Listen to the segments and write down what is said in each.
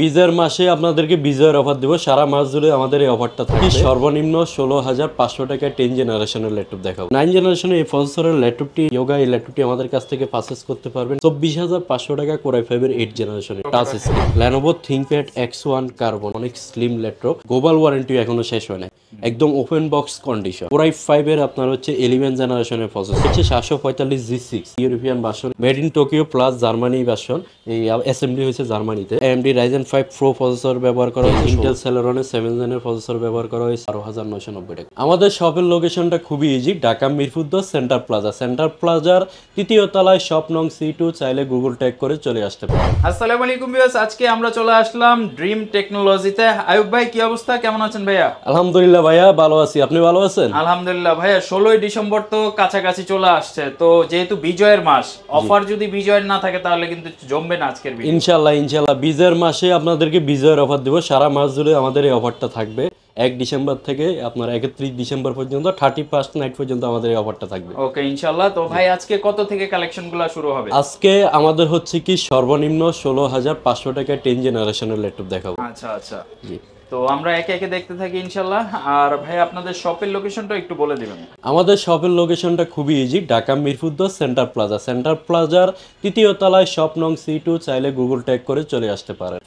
বিজয়ের মাসে আপনাদেরকে বিজয়ের অফার দেবো। সারা মাস জুড়ে আমাদের এই অফারটা থাকে। সর্বনিম্ন 16,500 টাকায় 10 জেনারেশনের ল্যাপটপ দেখাবো। 9 জেনারেশনের এই প্রসেসরের ল্যাপটপটি ইয়োগা এই ল্যাপটপটি আমাদের কাছ থেকে পারচেজ করতে পারবেন 24,500 টাকা কোরাই 5 এর 8 জেনারেশনের touch screen Lenovo ThinkPad X1 carbon, অনেক স্লিম ল্যাপটপ। গ্লোবাল ওয়ারেন্টি এখনো শেষ হয় না, একদম ওপেন বক্স কন্ডিশন। কোরাই 5 এর আপনার হচ্ছে 11 জেনারেশনের প্রসেসর হচ্ছে 745 G6 European version, made in Tokyo plus Germany version. এই অ্যাসেম্বলি হয়েছে জার্মানিতে। AMD Ryzen 5 Pro প্রসেসর ব্যবহার করা হয়েছে, ইন্টেল সেলেরনের 7 জেনের প্রসেসর ব্যবহার করা হয়েছে 12,990 টাকা। আমাদের শপের লোকেশনটা খুবই easy, Dhaka Mirpur 10 centre plaza. Centre প্লাজার তৃতীয় তলায় শপ নং C2, চাইলে গুগল ট্যাগ করে চলে আসতে পারেন। আসসালামু আলাইকুম ভিউয়ার্স, আজকে আমরা চলে আসলাম ড্রিম টেকনোলজিতে। আয়ুব ভাই, কি অবস্থা, কেমন আছেন ভাইয়া? আলহামদুলিল্লাহ ভাইয়া, ভালো আছি। আপনি ভালো আছেন? আলহামদুলিল্লাহ ভাইয়া। 16ই ডিসেম্বর তো কাছাকাছি চলে আসছে, তো যেহেতু বিজয়ের মাস, অফার যদি বিজয়ের না থাকে তাহলে কিন্তু জমবে না আজকের ভিডিও। ইনশাল্লাহ বিজয়ের মাসে আপনাদেরকে বিজয়ের অফার দেবো। সারা মাস জুড়ে আমাদের এই অফারটা থাকবে। 1 ডিসেম্বর থেকে আপনার 31 ডিসেম্বর পর্যন্ত, 31 নাইট পর্যন্ত আমাদের এই অফারটা থাকবে। ওকে, ইনশাল্লাহ। তো ভাই, আজকে কত থেকে কালেকশনগুলো শুরু হবে? আজকে আমাদের হচ্ছে কি সর্বনিম্ন 16,500 টাকায় 10 জেনারেশনের ল্যাপটপ দেখাবো। আচ্ছা আচ্ছা, জি, তো আমরা একে একে দেখতে থাকি ইনশাল্লাহ। আর ভাই, আপনাদের শপের লোকেশনটা একটু বলে দিবেন। আমাদের শপের লোকেশনটা খুবই easy, Dhaka Mirpur 10 centre plaza. Centre প্লাজার তৃতীয় তলায় শপ নং C2, চাইলে গুগল ট্যাগ করে চলে আসতে পারেন।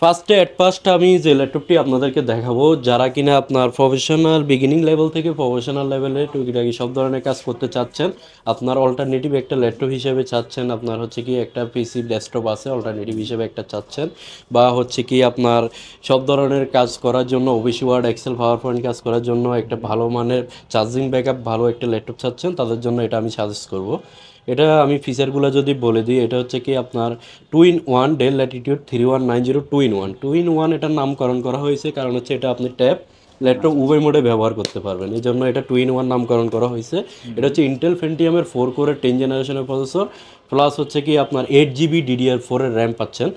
ফার্স্ট আমি যে ল্যাপটপটি আপনাদেরকে দেখাবো, যারা কিনা আপনার প্রফেশনাল বিগিনিং লেভেল থেকে প্রফেশনাল লেভেলে টুকিটাকি সব ধরনের কাজ করতে চাচ্ছেন, আপনার অল্টারনেটিভ একটা ল্যাপটপ হিসেবে চাচ্ছেন, আপনার হচ্ছে কি একটা পিসি ডেস্কটপ আছে অল্টারনেটিভ হিসেবে একটা চাচ্ছেন, বা হচ্ছে কি আপনার সব ধরনের কাজ করার জন্য Office Word, Excel, PowerPoint কাজ করার জন্য একটা ভালো মানের চার্জিং ব্যাকআপ ভালো একটা ল্যাপটপ চাচ্ছেন, তাদের জন্য এটা আমি সাজেস্ট করব। এটা আমি ফিচারগুলো যদি বলে দিই, এটা হচ্ছে কি আপনার 2-in-1 ডেল ল্যাটিটিউড 3190 2-in-1 এটার নামকরণ করা হয়েছে, কারণ হচ্ছে এটা আপনি ট্যাব ল্যাপটপ উভয় মোডে ব্যবহার করতে পারবেন, এই জন্য এটা 2-in-1 নামকরণ করা হয়েছে। এটা হচ্ছে ইন্টেল পেন্টিয়ামের 4 কোরের 10 জেনারেশনের প্রসেসর, প্লাস হচ্ছে কি আপনার 8GB DDR4 এর র্যাম পাচ্ছেন।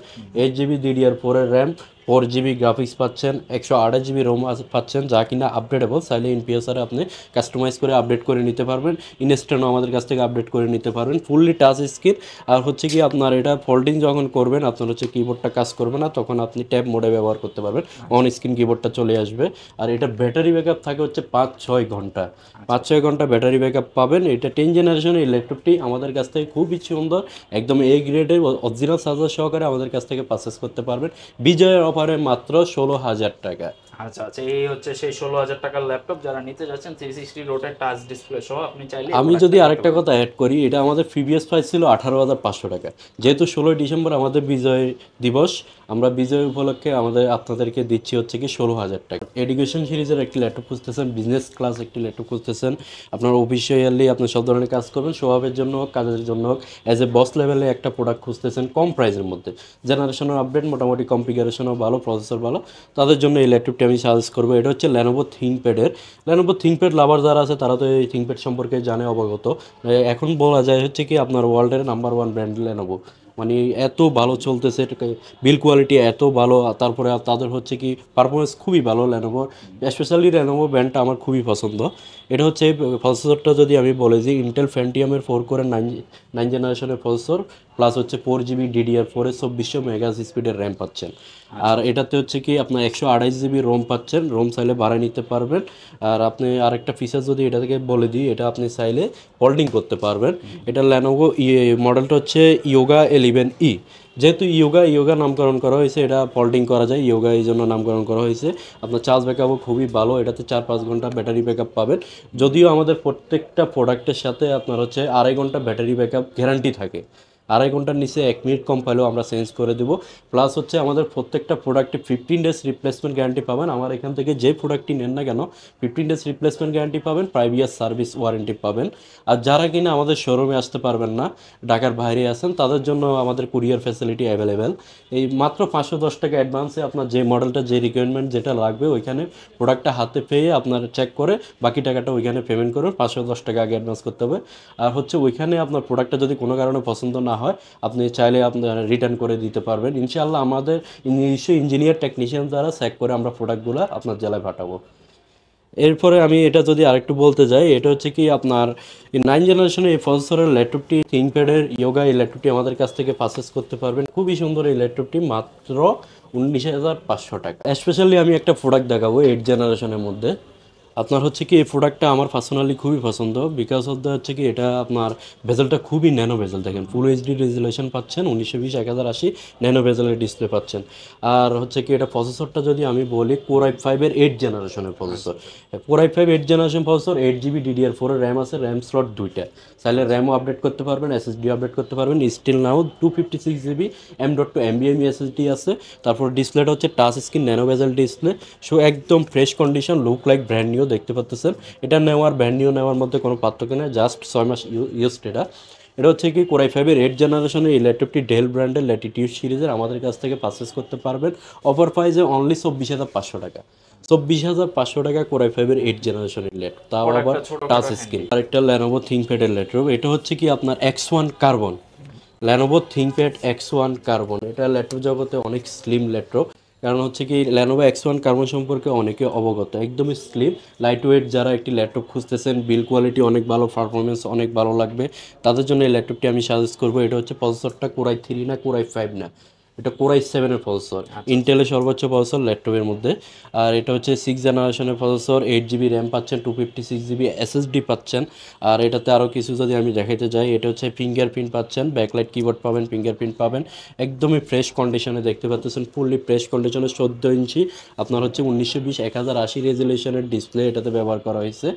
8GB DDR4 এর র্যাম, 4GB গ্রাফিক্স পাচ্ছেন, 128GB রোম পাচ্ছেন, যা কিনা আপডেটেবল। চাইলে ইনপিএসআরে আপনি কাস্টমাইজ করে আপডেট করে নিতে পারবেন, ইনস্ট্যান্টও আমাদের কাছ থেকে আপডেট করে নিতে পারবেন। Fully touch screen. আর হচ্ছে কি আপনার এটা ফোল্ডিং যখন করবেন, আপনার হচ্ছে কিবোর্ডটা কাজ করবে না, তখন আপনি ট্যাব মোডে ব্যবহার করতে পারবেন, অন স্ক্রিন কিবোর্ডটা চলে আসবে। আর এটা ব্যাটারি ব্যাকআপ থাকে হচ্ছে 5-6 ঘন্টা, 5-6 ঘন্টা ব্যাটারি ব্যাকআপ পাবেন। এটা 10 জেনারেশন এই ল্যাপটপটি আমাদের কাছ থেকে খুবই সুন্দর, একদম A গ্রেডের অরিজিনাল চার্জার সহকারে আমাদের কাছ থেকে পারচেস করতে পারবেন বিজয়ের অফারে মাত্র 16,000 টাকা। আচ্ছা আচ্ছা, এই হচ্ছে সেই 16,000 টাকার ল্যাপটপ যারা নিতে যাচ্ছেন, 360 রোটেট টাচ ডিসপ্লে সহ। আপনি চাইলে আমি যদি আরেকটা কথা অ্যাড করি, এটা আমাদের প্রিভিয়াস প্রাইস ছিল 18,500 টাকা। যেহেতু 16 ডিসেম্বর আমাদের বিজয় দিবস, আমরা বিজয় উপলক্ষে আপনাদেরকে দিচ্ছি হচ্ছে কি 16,000 টাকা। এডুকেশন সিরিজের একটি ল্যাপটপ খুঁজতেছেন, বিজনেস ক্লাস একটি ল্যাপটপ খুঁজতেছেন, আপনার অফিসিয়ালি আপনি সব ধরনের কাজ করবেন, স্বভাবের জন্য হোক, কাজের জন্য হোক, অ্যাজ এ বস লেভেলে একটা প্রোডাক্ট খুঁজতেছেন কম প্রাইসের মধ্যে, জেনারেশনের আপডেট মোটামুটি, কনফিগারেশনও ভালো, প্রসেসর ভালো, তাদের জন্য এই ল্যাপটপটি আমি সাজেস্ট করবো। এটা হচ্ছে ল্যানোভো থিংকপ্যাড লাভার যারা আছে তারা তো এই থিংকপ্যাড সম্পর্কে জানে, অবগত। এখন বলা যায় হচ্ছে কি আপনার ওয়ার্ল্ডের নাম্বার 1 ব্র্যান্ড ল্যানোভো, মানে এত ভালো চলতেছে, বিল কোয়ালিটি এত ভালো, তারপরে তাদের হচ্ছে কি পারফরমেন্স খুবই ভালো ল্যানোভো। স্পেশালি ল্যানোভো ব্র্যান্ডটা আমার খুবই পছন্দ। এটা হচ্ছে প্রসেসরটা যদি আমি বলে যে ইন্টেল পেন্টিয়ামের 4 কোরের 9 জেনারেশনের প্রসেসর, প্লাস হচ্ছে 4GB DDR4 এর 2400 মেগাস স্পিডের র্যাম পাচ্ছেন। আর এটাতে হচ্ছে কি আপনার 128GB রোম পাচ্ছেন, রোম চাইলে বাড়ায় নিতে পারবেন। আর আপনি আরেকটা ফিচার যদি এটা থেকে বলে দিই, এটা আপনি চাইলে হোল্ডিং করতে পারবেন। এটা ল্যানোভো মডেলটা হচ্ছে ইয়োগা 11E। যেহেতু ইয়োগা নামকরণ করা হয়েছে, এটা ফোল্ডিং করা যায়, ইয়োগা এই জন্য নামকরণ করা হয়েছে। আপনার চার্জ ব্যাকআপও খুবই ভালো, এটাতে 4-5 ঘন্টা ব্যাটারি ব্যাকআপ পাবেন। যদিও আমাদের প্রত্যেকটা প্রোডাক্টের সাথে আপনার হচ্ছে 2.5 ঘন্টা ব্যাটারি ব্যাকআপ গ্যারান্টি থাকে, 2.5 ঘন্টার নিচে 1 মিনিট কম পাইলেও আমরা চেঞ্জ করে দেবো। প্লাস হচ্ছে আমাদের প্রত্যেকটা প্রোডাক্টে 15 ডেজ রিপ্লেসমেন্ট গ্যারান্টি পাবেন। আমার এখান থেকে যে প্রোডাক্টটি নেন না কেন 15 ডেজ রিপ্লেসমেন্ট গ্যারান্টি পাবেন, 5 ইয়ার সার্ভিস ওয়ারেন্টি পাবেন। আর যারা কিনা আমাদের শোরুমে আসতে পারবেন না, ঢাকার বাইরে আছেন, তাদের জন্য আমাদের কুরিয়ার ফ্যাসিলিটি অ্যাভেলেবেল। এই মাত্র 510 টাকা অ্যাডভান্সে আপনার যে মডেলটা, যে রিকোয়ারমেন্ট যেটা লাগবে, ওইখানে প্রোডাক্টটা হাতে পেয়ে আপনার চেক করে বাকি টাকাটা ওইখানে পেমেন্ট করুন। 510 টাকা আগে অ্যাডভান্স করতে হবে। আর হচ্ছে ওইখানে আপনার প্রোডাক্টটা যদি কোনো কারণে পছন্দ না হয়, আপনি চাইলে আপনার রিটার্ন করে দিতে পারবেন। ইনশাআল্লাহ আমাদের নিশ্চয়ই ইঞ্জিনিয়ার টেকনিশিয়ান দ্বারা চেক করে আমরা প্রোডাক্টগুলো আপনার জেলায় পাঠাবো। এরপরে আমি এটা যদি আরেকটু বলতে যাই, এটা হচ্ছে কি আপনার 9 জেনারেশনের এই প্রসেসরের ল্যাপটপটি, থিংকপ্যাডের ইয়োগা এই ল্যাপটপটি আমাদের কাছ থেকে পারচেস করতে পারবেন। খুবই সুন্দর এই ল্যাপটপটি, মাত্র 19,500 টাকা। স্পেশালি আমি একটা প্রোডাক্ট দেখাবো 8 জেনারেশনের মধ্যে। আপনার হচ্ছে কি এই প্রোডাক্টটা আমার পার্সোনালি খুবই পছন্দ, বিকজ অফ দ্য হচ্ছে কি এটা আপনার ভেজেলটা খুবই ন্যানো ভেজেল, দেখেন ফুল এইচডি রেজুলেশন পাচ্ছেন, 1920x1080 ন্যানো ভেজেলের ডিসপ্লে পাচ্ছেন। আর হচ্ছে কি এটা প্রসেসরটা যদি আমি বলি কোর i5-এর 8 জেনারেশনের processor. Core i5 8 generation processor, 8GB DDR4 এর র্যাম আছে, র্যাম স্লট 2টা, চাইলে র্যামও আপডেট করতে পারবেন, এসএসডি আপডেট করতে পারবেন। Still now 256GB M.2 NVMe SSD আছে। তারপর ডিসপ্লেটা হচ্ছে touch screen nano bezel display, so একদম fresh condition, look like brand new দেখতে পাচ্ছেন। এটা নেওয়ার ব্র্যান্ড নিউ নেওয়ার মধ্যে কোনো পার্থক্য নেই, জাস্ট 6 মাস ইউজড। এটা হচ্ছে কি কোর i5-এর 8 জেনারেশনের এই ল্যাপটপটি ডেল ব্র্যান্ডের ল্যাটিটিউড সিরিজের, আমাদের কাছ থেকে পারচেস করতে পারবেন অফার প্রাইসে অনলি 24,500 টাকা। 24,500 টাকা কোর i5-এর 8 জেনারেশনের ল্যাপটপ, তাও আবার টাচ স্ক্রিন। আরেকটা ল্যানোভো থিংকপ্যাডের ল্যাপটপ, এটা হচ্ছে কি আপনার X1 carbon, Lenovo ThinkPad X1 carbon. এটা ল্যাপটপ জগতে অনেক স্লিম ল্যাপটপ, কারণ হচ্ছে কি ল্যানোভো X1 কার্বন সম্পর্কে অনেকে অবগত, একদমই স্লিম লাইট ওয়েট। যারা একটি ল্যাপটপ খুঁজতেছেন, বিল কোয়ালিটি অনেক ভালো, পারফরমেন্স অনেক ভালো লাগবে, তাদের জন্য এই ল্যাপটপটি আমি সাজেস্ট করবো। এটা হচ্ছে প্রসেসরটা কোর i3 না কোর i5 না, এটা কোর i7 এর প্রসেসর, ইন্টেলের সর্বোচ্চ প্রসেসর ল্যাপটপের মধ্যে। আর এটা হচ্ছে 6 জেনারেশনের প্রসেসর, 8GB র্যাম পাচ্ছেন, 256GB এসএসডি পাচ্ছেন। আর এটাতে আরও কিছু যদি আমি দেখাইতে যাই, এটা হচ্ছে ফিঙ্গারপ্রিন্ট পাচ্ছেন, ব্যাকলাইট কিবোর্ড পাবেন, ফিঙ্গারপ্রিন্ট পাবেন, একদমই ফ্রেশ কন্ডিশনে দেখতে পাচ্ছেন, ফুললি ফ্রেশ কন্ডিশনে। 14 ইঞ্চি আপনার হচ্ছে 1920x1080 রেজুলেশনের ডিসপ্লে এটাতে ব্যবহার করা হয়েছে।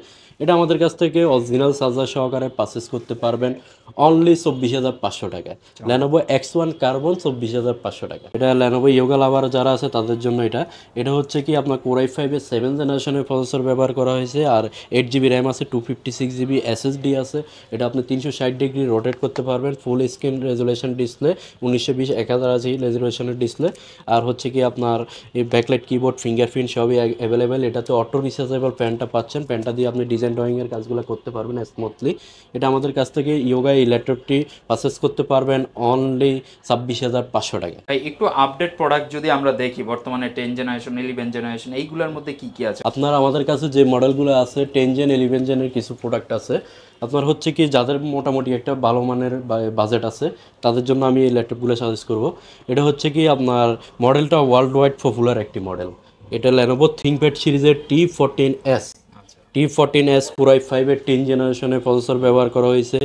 এটা আমাদের কাছ থেকে অরিজিনাল চার্জার সহকারে পারচেস করতে পারবেন অনলি 24,500 টাকায়। ল্যানোভো X1 কার্বন 24,500 টাকা। এটা ল্যানোভো ইয়োগা লাভার যারা আছে তাদের জন্য এটা। এটা হচ্ছে কি আপনার কোর i5-এর 7 জেনারেশনের প্রসেসর ব্যবহার করা হয়েছে, আর 8GB র্যাম আছে, 256GB এসএসডি আছে। এটা আপনি 360 ডিগ্রি রোটেট করতে পারবেন, full screen resolution display, 1920x1080 রেজুলেশনের ডিসপ্লে। আর হচ্ছে কি আপনার এই ব্যাকলাইট কিবোর্ড, ফিঙ্গারপ্রিন্ট সবই অ্যাভেলেবেল। এটাতে অটো রিচার্জেবল প্যানটা পাচ্ছেন, প্যানটা দিয়ে আপনি ডিজাইন ড্রয়িংয়ের কাজগুলো করতে পারবেন স্মুথলি। এটা আমাদের কাছ থেকে ইয়োগা এই ল্যাপটপটি পারচেস করতে পারবেন অনলি 26,500 টাকা। ভাই একটু আপডেট প্রোডাক্ট যদি আমরা দেখি, বর্তমানে 10 জেনারেশন, 11 জেনারেশন, এইগুলোর মধ্যে কি কি আছে? আপনার আমাদের কাছে যে মডেলগুলো আছে 10 জেন 11 জেনের কিছু প্রোডাক্ট আছে। আপনার হচ্ছে কি যাদের মোটামুটি একটা ভালো মানের বাজেট আছে, তাদের জন্য আমি এই ল্যাপটপগুলো সাজেস্ট করব। এটা হচ্ছে কি আপনার মডেলটা ওয়ার্ল্ড ওয়াইড পপুলার একটি মডেল। এটা ল্যানোভো থিংকপ্যাড সিরিজের T14S। T14S কোর i5-এর 10 জেনারেশনের প্রসেসর ব্যবহার করা হয়েছে,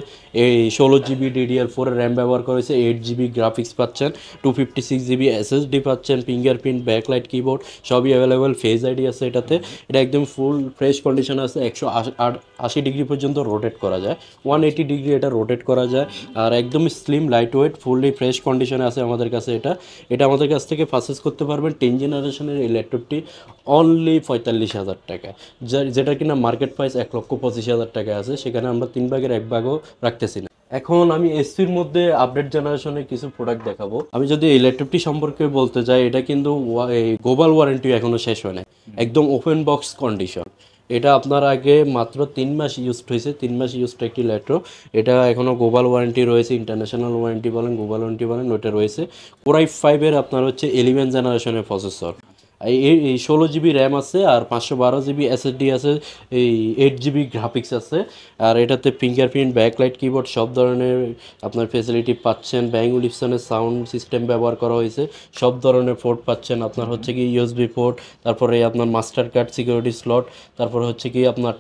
এই 16GB DDR4 এর র্যাম ব্যবহার করা হয়েছে, 8GB গ্রাফিক্স পাচ্ছেন, 256GB এসএসডি পাচ্ছেন, ফিঙ্গারপ্রিন্ট, ব্যাকলাইট কিবোর্ড সবই অ্যাভেলেবেল, ফেস আইডি আছে এটাতে। এটা একদম ফুল ফ্রেশ কন্ডিশন আছে, 180 ডিগ্রি পর্যন্ত রোটেট করা যায়, 180 ডিগ্রি এটা রোটেট করা যায়। আর একদম slim light weight, fully fresh কন্ডিশনে আছে আমাদের কাছে এটা। এটা আমাদের কাছ থেকে পারচেস করতে পারবেন 10 জেনারেশনের এই ল্যাপটপটি অনলি 45,000 টাকা, যেটা কিনা মার্কেট প্রাইস 1,25,000 টাকা আছে, সেখানে আমরা 3 ভাগের 1 ভাগও রাখতেছি না। এখন আমি এসপির মধ্যে আপডেট জেনারেশনের কিছু প্রোডাক্ট দেখাবো। আমি যদি এই ল্যাপটপটি সম্পর্কে বলতে চাই, এটা কিন্তু গ্লোবাল ওয়ারেন্টি এখনো শেষ হয় না, একদম ওপেন বক্স কন্ডিশন। এটা আপনার আগে মাত্র 3 মাস ইউজড হয়েছে, 3 মাস ইউজড একটি ল্যাপটপ। এটা এখনও গ্লোবাল ওয়ারেন্টি রয়েছে, ইন্টারন্যাশনাল ওয়ারেন্টি বলেন, গ্লোবাল ওয়ারেন্টি বলেন, ওইটা রয়েছে। কোর i5-এর আপনার হচ্ছে 11 জেনারেশনের প্রসেসর, এই 16GB র্যাম আছে, আর 512GB এসএসডি আছে, এই 8GB গ্রাফিক্স আছে। আর এটাতে ফিঙ্গারপ্রিন্ট, ব্যাকলাইট কিবোর্ড সব ধরনের আপনার ফেসিলিটি পাচ্ছেন, ব্যাং উলিপসনের সাউন্ড সিস্টেম ব্যবহার করা হয়েছে, সব ধরনের পোর্ট পাচ্ছেন। আপনার হচ্ছে কি ইউএসবি পোর্ট, তারপরে আপনার মাস্টার কার্ড সিকিউরিটি স্লট, তারপরে হচ্ছে কি আপনার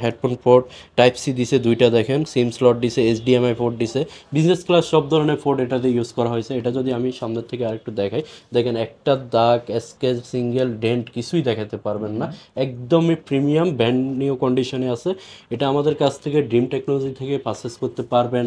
হেডফোন পোর্ট, টাইপ সি দিছে 2টা, দেখেন সিম স্লট দিছে, HDMI পোর্ট দিছে, বিজনেস ক্লাস সব ধরনের পোর্ট এটাতে ইউজ করা হয়েছে। এটা যদি আমি সামনের থেকে আরেকটু দেখাই, দেখেন একটা দাগ, সিঙ্গেল ডেন্ট কিছুই দেখাতে পারবেন না, একদমই প্রিমিয়াম ব্র্যান্ড নিউ কন্ডিশনে আছে। এটা আমাদের কাছ থেকে ড্রিম টেকনোলজি থেকে পারচেস করতে পারবেন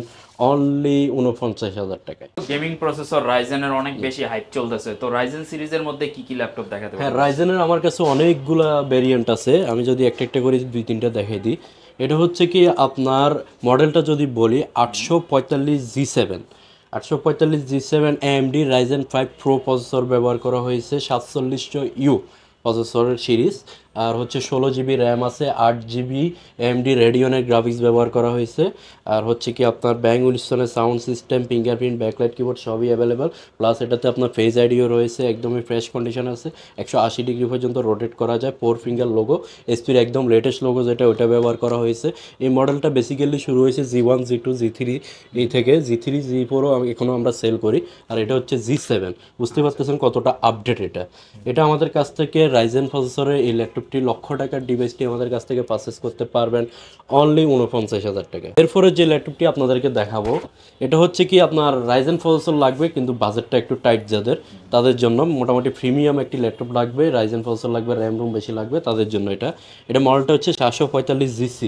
অনলি 49,000 টাকায়। গেমিং প্রসেসর রাইজেনের অনেক বেশি হাইপ চলতেছে, তো রাইজেন সিরিজের মধ্যে কি কি ল্যাপটপ দেখাতে পারবেন? হ্যাঁ, রাইজেনের আমার কাছে অনেকগুলা ভেরিয়েন্ট আছে, আমি যদি একটা একটা করে 2-3টা দেখাই দিই। এটা হচ্ছে কি আপনার মডেলটা যদি বলি 845G7, 845G7 AMD Ryzen 5 Pro processor ব্যবহার করা হয়েছে, 4700U প্রসেসরের সিরিজ। আর হচ্ছে 16 জিবি র্যাম আছে, 8 জিবি AMD রেডিয়নের গ্রাফিক্স ব্যবহার করা হয়েছে। আর হচ্ছে কি আপনার ব্যাং উইলসনের sound system, fingerprint, backlight keyboard সবই অ্যাভেলেবেল। প্লাস এটাতে আপনার ফেস আইডিও রয়েছে, একদমই ফ্রেশ কন্ডিশন আছে, 180 ডিগ্রি পর্যন্ত রোটেট করা যায়। 4 ফিঙ্গার লোগো, এসপির একদম লেটেস্ট লোগো যেটা ওটা ব্যবহার করা হয়েছে। এই মডেলটা বেসিক্যালি শুরু হয়েছে G1 G2 G3 এই থেকে, G3 G4ও এখনও আমরা সেল করি। আর এটা হচ্ছে G7, বুঝতে পারতেছেন কতটা আপডেট এটা। এটা আমাদের কাছ থেকে রাইজেন প্রসেসরের এই ল্যাপটপটি, লক্ষ টাকার ডিভাইসটি আমাদের কাছ থেকে পারচেস করতে পারবেন অনলি 49,000 টাকা। এরপরে যে ল্যাপটপটি আপনাদেরকে দেখাবো, এটা হচ্ছে কি আপনার রাইজেন প্রসেসর লাগবে কিন্তু বাজেটটা একটু টাইট যাদের, তাদের জন্য মোটামুটি প্রিমিয়াম একটি ল্যাপটপ লাগবে, রাইজেন প্রসেসর লাগবে, র্যাম রুম বেশি লাগবে, তাদের জন্য এটা মডেলটা হচ্ছে 745G6,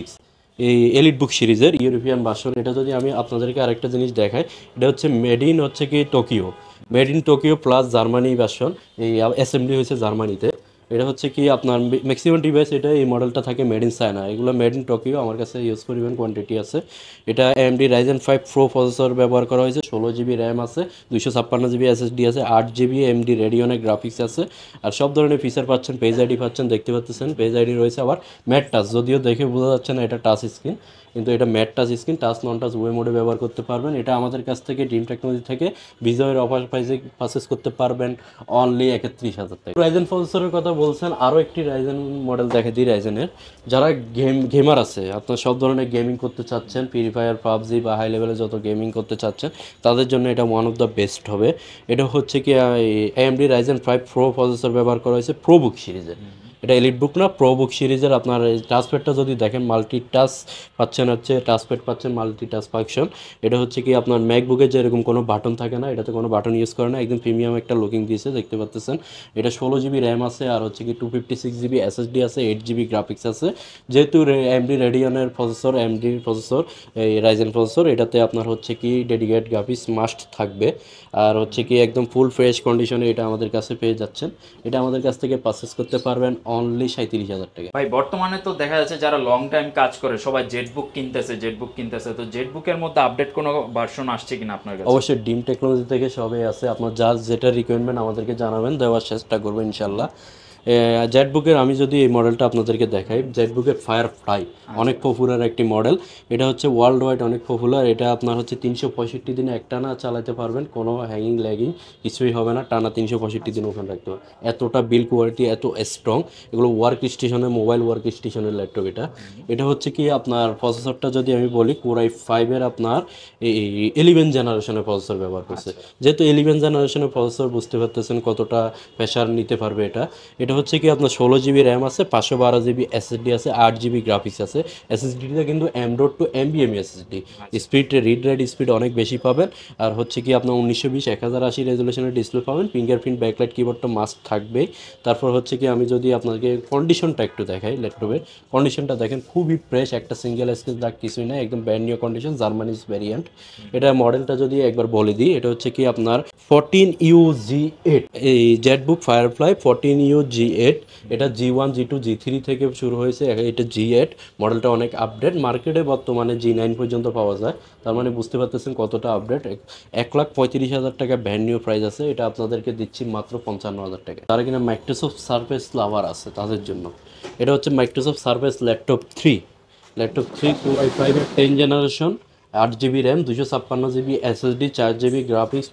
এই এলিট বুক সিরিজের ইউরোপিয়ান ভার্সন। এটা যদি আমি আপনাদেরকে আরেকটা জিনিস দেখাই, এটা হচ্ছে মেড ইন হচ্ছে কি Tokyo, made in Tokyo plus Germany version, এই অ্যাসেম্বলি হয়েছে জার্মানিতে। এটা হচ্ছে কি আপনার ম্যাক্সিমাম ডিভাইস এটা এই মডেলটা থাকে মেড ইন চায়না, এগুলো মেড ইন টোকিও আমার কাছে ইউজ করিবেন কোয়ান্টিটি আছে। এটা AMD Ryzen 5 Pro প্রসেসর ব্যবহার করা হয়েছে, 16 জিবি র্যাম আছে, 256 জিবি SSD আছে, 8 জিবি AMD রেডিয়নের গ্রাফিক্স আছে। আর সব ধরনের ফিচার পাচ্ছেন, পেজ আইডি পাচ্ছেন, দেখতে পাচ্ছেন পেজ আইডি রয়েছে। আবার ম্যাট টাচ, যদিও দেখে বোঝা যাচ্ছে না এটা টাচ স্ক্রিন, কিন্তু এটা ম্যাট টাচ স্ক্রিন, টাচ নন টাচ উভয় মোডে ব্যবহার করতে পারবেন। এটা আমাদের কাছ থেকে ড্রিম টেকনোলজি থেকে বিজয়ের অফার প্রাইসে পারচেস করতে পারবেন অনলি 31,000 টাকা। রাইজেন প্রসেসরের কথা বলছেন, আরও একটি রাইজেন মডেল দেখে দিই রাইজেনের। যারা গেমার আছে, আপনার সব ধরনের গেমিং করতে চাচ্ছেন, ফ্রি ফায়ার, পাবজি বা হাই লেভেলে যত গেমিং করতে চাচ্ছেন, তাদের জন্য এটা ওয়ান অফ দ্য বেস্ট হবে। এটা হচ্ছে কি AMD Ryzen 5 Pro প্রসেসর ব্যবহার করা হয়েছে প্রোবুক সিরিজে। এটা এলিট বুক না, প্রোবুক সিরিজের। আপনার টাচপ্যাডটা যদি দেখেন, মাল্টি টাচ পাচ্ছেন, হচ্ছে টাচপ্যাড পাচ্ছেন, মাল্টি টাচ ফাংশন। এটা হচ্ছে কি আপনার ম্যাকবুকে যেরকম কোনো বাটন থাকে না, এটাতে কোনো বাটন ইউজ করে না, একদম প্রিমিয়াম একটা লুকিং দিয়েছে, দেখতে পাচ্ছেন। এটা 16 জিবি র্যাম আছে, আর হচ্ছে কি 256 জিবি SSD আছে, 8 জিবি গ্রাফিক্স আছে। যেহেতু AMD রেডিয়নের প্রসেসর, AMD প্রসেসর, এই রাইজেন প্রসেসর, এটাতে আপনার হচ্ছে কি ডেডিকেটেড গ্রাফিক্স মাস্ট থাকবে। আর হচ্ছে কি একদম ফুল ফ্রেশ কন্ডিশনে এটা আমাদের কাছে পেয়ে যাচ্ছেন। এটা আমাদের কাছ থেকে পারচেস করতে পারবেন অনলি 37,000 টাকা। ভাই বর্তমানে তো দেখা যাচ্ছে যারা লং টাইম কাজ করে সবাই জেটবুক কিনতেছে, তো জেটবুকের মধ্যে আপডেট কোনো ভার্সন আসছে কিনা আপনার কাছে? অবশ্যই ডিম টেকনোলজি থেকে সবই আছে, আপনার যা যেটা রিকোয়ারমেন্ট আমাদেরকে জানাবেন, দেওয়ার চেষ্টা করবো ইনশাল্লাহ। জেটবুকের আমি যদি এই মডেলটা আপনাদেরকে দেখাই, জেটবুকের ফায়ারফ্লাই অনেক পপুলার একটি মডেল। এটা হচ্ছে ওয়ার্ল্ড ওয়াইড অনেক পপুলার। এটা আপনার হচ্ছে 365 দিনে একটানা চালাতে পারবেন, কোনো হ্যাঙ্গিং ল্যাগিং কিছুই হবে না, টানা 365 দিন ওখানে রাখতে পারবেন। এতটা বিল কোয়ালিটি, এত স্ট্রং, এগুলো ওয়ার্ক স্টেশনের, মোবাইল ওয়ার্ক স্টেশনের ল্যাপটপ। এটা হচ্ছে কি আপনার প্রসেসরটা যদি আমি বলি, Core i5-এর আপনার এই 11 জেনারেশনের প্রসেসর ব্যবহার করছে। যেহেতু 11 জেনারেশনের প্রসেসর, বুঝতে পারতেছেন কতটা প্রেশার নিতে পারবে এটা হচ্ছে কি আপনার 16 জিবি র্যাম আছে, 512 জিবি SSD আছে, 8 জিবি গ্রাফিক্স আছে। SSDটা কিন্তু M.2 NVMe SSD, speed, read write speed অনেক বেশি পাবেন। আর হচ্ছে কি আপনার 1920x1080 রেজুলেশনের ডিসপ্লে পাবেন, ফিঙ্গারপ্রিন্ট, ব্যাকলাইট কিবোর্ডটা মাস্ট থাকবেই। তারপর হচ্ছে কি আমি যদি আপনাকে কন্ডিশনটা একটু দেখাই, ল্যাপটপের কন্ডিশনটা দেখেন, খুবই ফ্রেশ, একটা সিঙ্গেল স্ক্র্যাচ দাগ কিছুই না, একদম ব্র্যান্ড নিউ কন্ডিশন, জার্মানিজ ভ্যারিয়েন্ট। এটা মডেলটা যদি একবার বলে দিই, এটা হচ্ছে কি আপনার 14UG8, এই জেটবুক ফায়ারফ্লাই 14UG8। এটা G1 G2 G3 থেকে শুরু হয়েছে, এটা G8 মডেলটা অনেক আপডেট। মার্কেটে বর্তমানে G9 পর্যন্ত পাওয়া যায়, তার মানে বুঝতে পারতেছেন কতটা আপডেট। 1,35,000 টাকা ব্র্যান্ড নিউ প্রাইস আছে, এটা আপনাদেরকে দিচ্ছি মাত্র 55,000 টাকা। তারা কিনা মাইক্রোসফট সার্ফেস লাভার আছে তাদের জন্য। এটা হচ্ছে Microsoft surface laptop 3 Core i5-এর 10 generation, 8 GB RAM, 256 GB SSD, 4 GB graphics,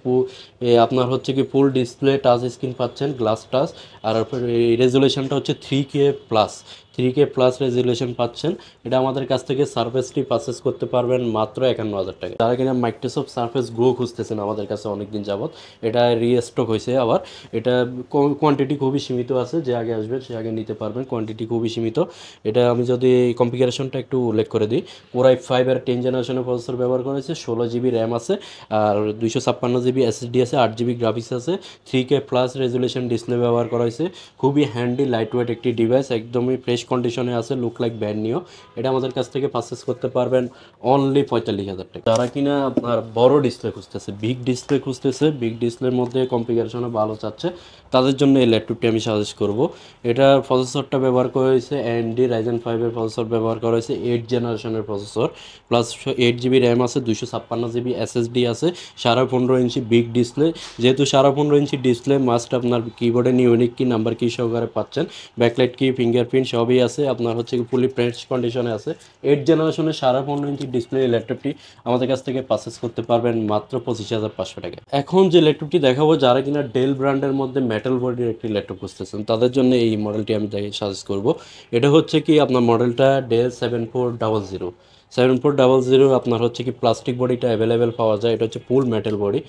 আপনার হচ্ছে কি ফুল ডিসপ্লে টাচ স্ক্রিন পাচ্ছেন, গ্লাস টাচ। আর রেজুলেশনটা হচ্ছে 3K প্লাস রেজুলেশন পাচ্ছেন। এটা আমাদের কাছ থেকে সার্ফেসটি পারচেস করতে পারবেন মাত্র 51,000 টাকা। যারা কিনা মাইক্রোসফট সার্ফেস গ্রো খুঁজতেছেন আমাদের কাছে অনেকদিন যাবত, এটা রিস্টক হয়েছে আবার। এটা কোয়ান্টিটি খুবই সীমিত আছে, যে আগে আসবে সে আগে নিতে পারবেন, কোয়ান্টিটি খুবই সীমিত। এটা আমি যদি কনফিগারেশনটা একটু উল্লেখ করে দিই, Core i5-এর 10 জেনারেশনের প্রসেসর ব্যবহার করেছে, 16 জিবি র্যাম আছে, আর 256 জিবি SSD আছে, 8 জিবি গ্রাফিক্স আছে, 3K প্লাস রেজুলেশন ডিসপ্লে ব্যবহার করা হয়েছে। খুবই হ্যান্ডি লাইট ওয়েট একটি ডিভাইস, একদমই ফ্রেশ কন্ডিশনে আছে, লুক লাইক ব্র্যান্ড নিউ। এটা আমাদের কাছ থেকে পারচেস করতে পারবেন অনলি 45,000 টাকা। যারা কিনা আপনার বড় ডিসপ্লে খুঁজতেছে, বিগ ডিসপ্লে খুঁজতেছে, বিগ ডিসপ্লের মধ্যে কনফিগারেশনে ভালো চাচ্ছে, তাদের জন্য এই ল্যাপটপটি আমি সাজেস্ট করব। এটার প্রসেসরটা ব্যবহার করা হয়েছে AMD Ryzen 5 এর প্রসেসর ব্যবহার করা হয়েছে, 8 জেনারেশনের প্রসেসর, প্লাস 8 GB র্যাম আছে, 256 GB SSD আছে, 15.5 ইঞ্চি বিগ ডিসপ্লে। যেহেতু 15.5 ইঞ্চি ডিসপ্লে মাস্ট আপনার কিবোর্ডে ইউনিক কি নাম্বার কি সহকারে পাচ্ছেন, ব্যাকলাইট কি ফিঙ্গারপ্রিন্ট সবই আছে, আপনার হচ্ছে ফুলি ফ্রেশ কন্ডিশনে আছে। 8 জেনারেশনের 15.5 ইঞ্চি ডিসপ্লে এই ল্যাপটপটি আমাদের কাছ থেকে পারচেস করতে পারবেন মাত্র 25,500 টাকা। এখন যে ল্যাপটপটি দেখাবো, যারা কিনা ডেল ব্র্যান্ডের মধ্যে মেটাল বডির একটি ল্যাপটপ খুঁজতেছেন তাদের জন্য এই মডেলটি আমি সাজেস্ট করব। এটা হচ্ছে কি আপনার মডেলটা ডেল 7400 আপনার হচ্ছে কি প্লাস্টিক বডিটা অ্যাভেলেবেল পাওয়া যায়। এটা হচ্ছে ফুল মেটাল বডি।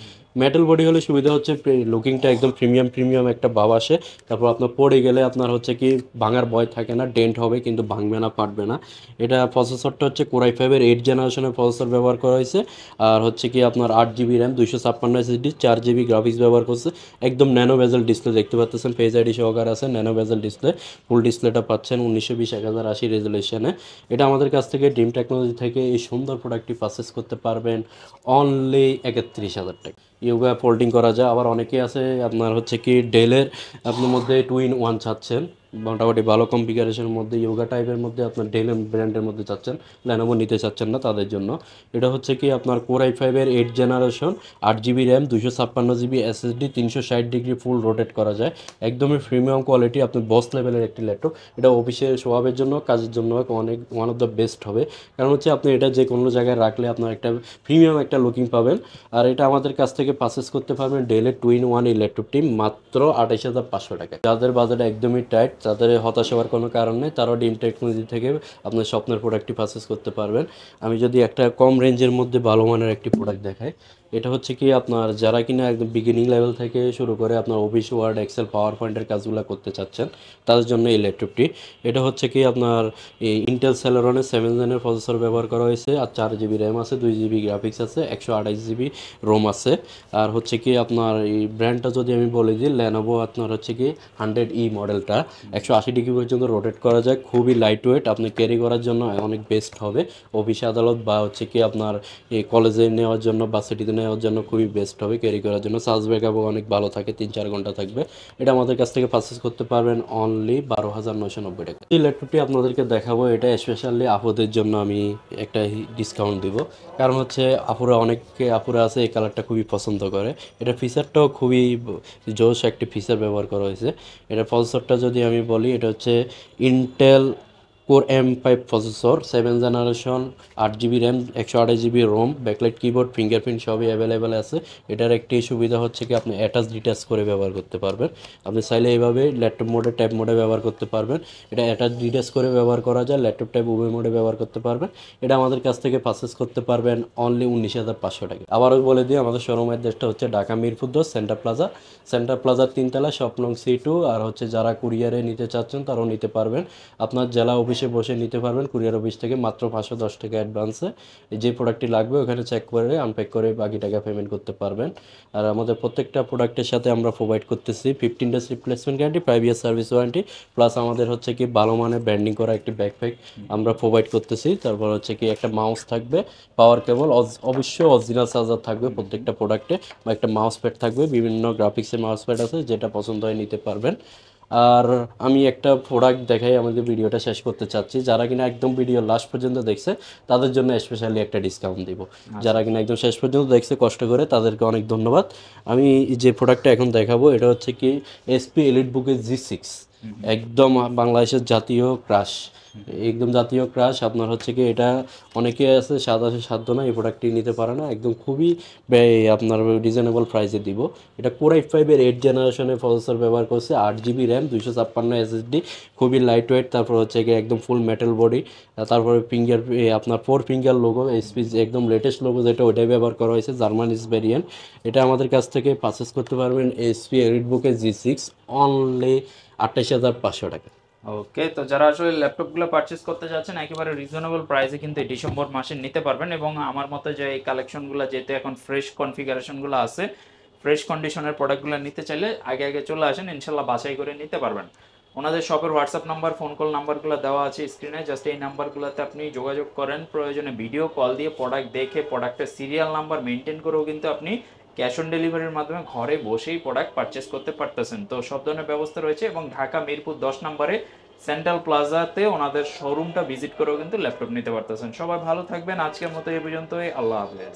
মেটাল বডি হলে সুবিধা হচ্ছে লুকিংটা একদম প্রিমিয়াম একটা ভাব আসে। তারপর আপনার পড়ে গেলে আপনার হচ্ছে কি ভাঙার ভয় থাকে না, ডেন্ট হবে কিন্তু ভাঙবে না, ফাটবে না। এটা প্রসেসরটা হচ্ছে Core i5 এর 8 জেনারেশনের প্রসেসর ব্যবহার করা হয়েছে। আর হচ্ছে কি আপনার 8 GB RAM, 256 SSD, 4 GB graphics ব্যবহার করছে। একদম ন্যানো বেজেল ডিসপ্লে দেখতে পাচ্ছেন, ফেস আইডি সহকারে আছে, ন্যানো বেজেল ডিসপ্লে। ফুল ডিসপ্লেটা পাচ্ছেন 1920x1080 রেজুলেশনে। এটা আমাদের কাছ থেকে ড্রিম টেকনোলজি থেকে এই সুন্দর প্রোডাক্টটি পারচেস করতে পারবেন অনলি 31,000 টাকা। ইয়োগা ফোল্ডিং করা যায়। আবার অনেকেই আছে আপনার হচ্ছে কি ডেলের আপনার মধ্যে 2-in-1 চাচ্ছেন, মোটামুটি ভালো কনফিগারেশনের মধ্যে ইয়োগা টাইপের মধ্যে আপনার ডেল ব্র্যান্ডের মধ্যে চাচ্ছেন, লেনোভো নিতে চাচ্ছেন না, তাদের জন্য এটা হচ্ছে কি আপনার Core i5 এর 8 generation, 8 GB RAM, 256 GB SSD, 360 degree ফুল রোটেট করা যায়। একদমই প্রিমিয়াম কোয়ালিটি, আপনি বস লেভেলের একটি ল্যাপটপ। এটা অফিসে শোয়াবের জন্য, কাজের জন্য অনেক ওয়ান অফ দ্য বেস্ট হবে। কারণ হচ্ছে আপনি এটা যে কোনো জায়গায় রাখলে আপনার একটা প্রিমিয়াম একটা লুকিং পাবেন। আর এটা আমাদের কাছ থেকে পারচেস করতে পারবেন ডেলের 2-in-1 এই ল্যাপটপটি মাত্র 28,500 টাকা। যাদের বাজেট একদমই টাইট, যাদের হতাশ হওয়ার কোনো কারণ নেই, তারাও ড্রিম টেকনোলজি থেকে আপনার স্বপ্নের প্রোডাক্টটি পারচেস করতে পারবেন। আমি যদি একটা কম রেঞ্জের মধ্যে ভালো মানের একটি প্রোডাক্ট দেখাই, এটা হচ্ছে কি আপনার যারা কিনা একদম বিগিনিং লেভেল থেকে শুরু করে আপনার অফিস, ওয়ার্ড, এক্সেল, পাওয়ার পয়েন্টের কাজগুলো করতে চাচ্ছেন, তাদের জন্য এই ল্যাপটপটি। এটা হচ্ছে কি আপনার এই ইন্টেল সেলেরনের 7 জেনের প্রসেসর ব্যবহার করা হয়েছে, আর 4 GB র্যাম আছে, 2 GB গ্রাফিক্স আছে, 128 GB রোম আছে। আর হচ্ছে কি আপনার এই ব্র্যান্ডটা যদি আমি বলে দিই, লেনোভো আপনার হচ্ছে কি 100E মডেলটা 180 ডিগ্রি পর্যন্ত রোটেট করা যায়, খুবই লাইট ওয়েট, আপনি ক্যারি করার জন্য অনেক বেস্ট হবে। অফিস আদালত বা হচ্ছে কি আপনার এই কলেজে নেওয়ার জন্য বা সিটিতে নেওয়ার জন্য খুবই বেস্ট হবে ক্যারি করার জন্য। চার্জ ব্যাকআপও অনেক ভালো থাকে, 3-4 ঘন্টা থাকবে। এটা আমাদের কাছ থেকে পারচেস করতে পারবেন অনলি 12,990 টাকা। এই ল্যাপটপটি আপনাদেরকে দেখাবো, এটা স্পেশালি আপুদের জন্য আমি একটা ডিসকাউন্ট দিব। কারণ হচ্ছে আপুরা আছে এই কালারটা খুবই পছন্দ করে। এটা ফিচারটাও খুবই জোশ একটি ফিচার ব্যবহার করা হয়েছে। এটা প্রসেসরটা যদি আমি বলি, এটা হচ্ছে Intel Core M5 processor, 7 generation, 8 GB RAM, 128 GB ROM, backlight keyboard, fingerprint সবই অ্যাভেলেবেল আছে। এটার একটি সুবিধা হচ্ছে কি আপনি ডিটাচ করে ব্যবহার করতে পারবেন। আপনি চাইলে এইভাবে ল্যাপটপ মোডে, ট্যাব মোডে ব্যবহার করতে পারবেন। এটা ডিটাচ করে ব্যবহার করা যায়, ল্যাপটপ ট্যাব উভয় মোডে ব্যবহার করতে পারবেন। এটা আমাদের কাছ থেকে পারচেস করতে পারবেন অনলি 19,500 টাকা। আবারও বলে দিই, আমাদের শোরুম অ্যাড্রেসটা হচ্ছে ঢাকা মিরপুর 10 সেন্টার প্লাজার 3 তলা, শপ নং C2। আর হচ্ছে যারা কুরিয়ারে নিতে চাচ্ছেন তারাও নিতে পারবেন, আপনার জেলা অফিসে বসে নিতে পারবেন কুরিয়ার অফিস থেকে মাত্র 510 টাকা অ্যাডভান্সে। যে প্রোডাক্টটি লাগবে ওখানে চেক করে আনপ্যাক করে বাকি টাকা পেমেন্ট করতে পারবেন। আর আমাদের প্রত্যেকটা প্রোডাক্টের সাথে আমরা প্রোভাইড করতেছি 15 days replacement guarantee, 5 year service warranty, plus আমাদের হচ্ছে কি ভালো মানের ব্র্যান্ডিং করা একটি ব্যাকপ্যাক আমরা প্রোভাইড করতেছি। তারপর হচ্ছে কি একটা মাউস থাকবে, পাওয়ার কেবল, অবশ্যই অরিজিনাল চার্জার থাকবে প্রত্যেকটা প্রোডাক্টে, বা একটা মাউস প্যাড থাকবে, বিভিন্ন গ্রাফিক্সের মাউস প্যাড আছে, যেটা পছন্দ হয় নিতে পারবেন। আর আমি একটা প্রোডাক্ট দেখাই আমাদের ভিডিওটা শেষ করতে চাচ্ছি। যারা কিনা একদম ভিডিও লাস্ট পর্যন্ত দেখছে তাদের জন্য স্পেশালি একটা ডিসকাউন্ট দিব। যারা কিনা একদম শেষ পর্যন্ত দেখছে কষ্ট করে, তাদেরকে অনেক ধন্যবাদ। আমি যে প্রোডাক্টটা এখন দেখাবো এটা হচ্ছে কি HP EliteBook G6, একদম বাংলাদেশের জাতীয় ক্রাশ, একদম জাতীয় ক্রাশ। আপনার হচ্ছে কি এটা অনেকে আছে সাধ্য না এই প্রোডাক্টটি নিতে পারে না, একদম খুবই আপনার রিজনেবল প্রাইসে দিব। এটা Core i5 এর 8 জেনারেশনের প্রসেসর ব্যবহার করছে, 8 GB র্যাম, 256 SSD, খুবই লাইট ওয়েট। তারপর হচ্ছে কি একদম ফুল মেটাল বডি, তারপরে আপনার 4 ফিঙ্গার লোগো, HP একদম লেটেস্ট লোগো যেটা ওইটাই ব্যবহার করা হয়েছে, জার্মানিজ ভ্যারিয়েন্ট। এটা আমাদের কাছ থেকে পারচেস করতে পারবেন HP EliteBook G6 অনলি 28,500 টাকা। ওকে, তো যারা আসলে ল্যাপটপগুলো পারচেজ করতে যাচ্ছেন একেবারে রিজনেবল প্রাইসে কিন্তু এই ডিসেম্বর মাসে নিতে পারবেন। এবং আমার মতে যে এই কালেকশনগুলো যেহেতু এখন ফ্রেশ কনফিগারেশনগুলো আছে, ফ্রেশ কন্ডিশনের প্রোডাক্টগুলো নিতে চাইলে আগে চলে আসেন, ইনশাল্লাহ বাছাই করে নিতে পারবেন। ওনাদের শপের হোয়াটসঅ্যাপ নাম্বার, ফোন কল নাম্বারগুলো দেওয়া আছে স্ক্রিনে, জাস্ট এই নাম্বারগুলোতে আপনি যোগাযোগ করেন, প্রয়োজনে ভিডিও কল দিয়ে প্রোডাক্ট দেখে প্রোডাক্টের সিরিয়াল নাম্বার মেনটেন করেও কিন্তু আপনি ক্যাশ অন ডেলিভারির মাধ্যমে ঘরে বসেই প্রোডাক্ট পারচেস করতে পারতেছেন। তো সব ধরনের ব্যবস্থা রয়েছে এবং ঢাকা মিরপুর 10 নম্বরে সেন্ট্রাল প্লাজাতে ওনাদের শোরুমটা ভিজিট করেও কিন্তু ল্যাপটপ নিতে পারতেছেন। সবাই ভালো থাকবেন, আজকের মতো এই পর্যন্তই, আল্লাহ হাফেজ।